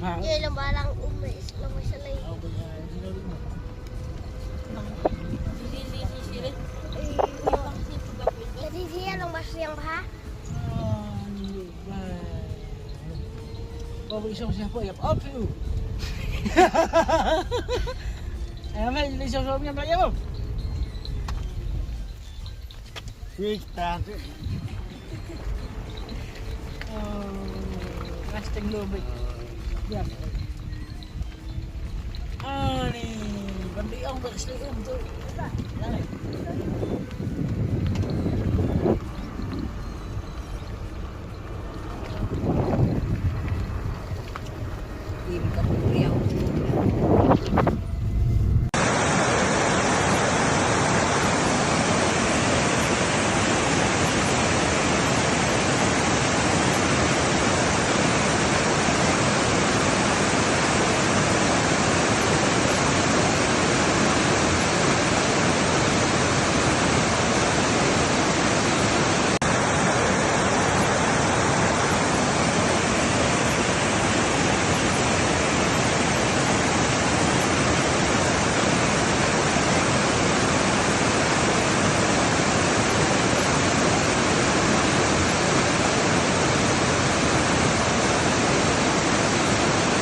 Dia lang barang umis, lang masalay. Jadi dia lang masayang ba? Kau isang siapa ya? Apa tu? Amal ni isang siapa yang bayar? Kita tu. Casting lobby. Ya. Ni, bandi orang bersih tu. Dah.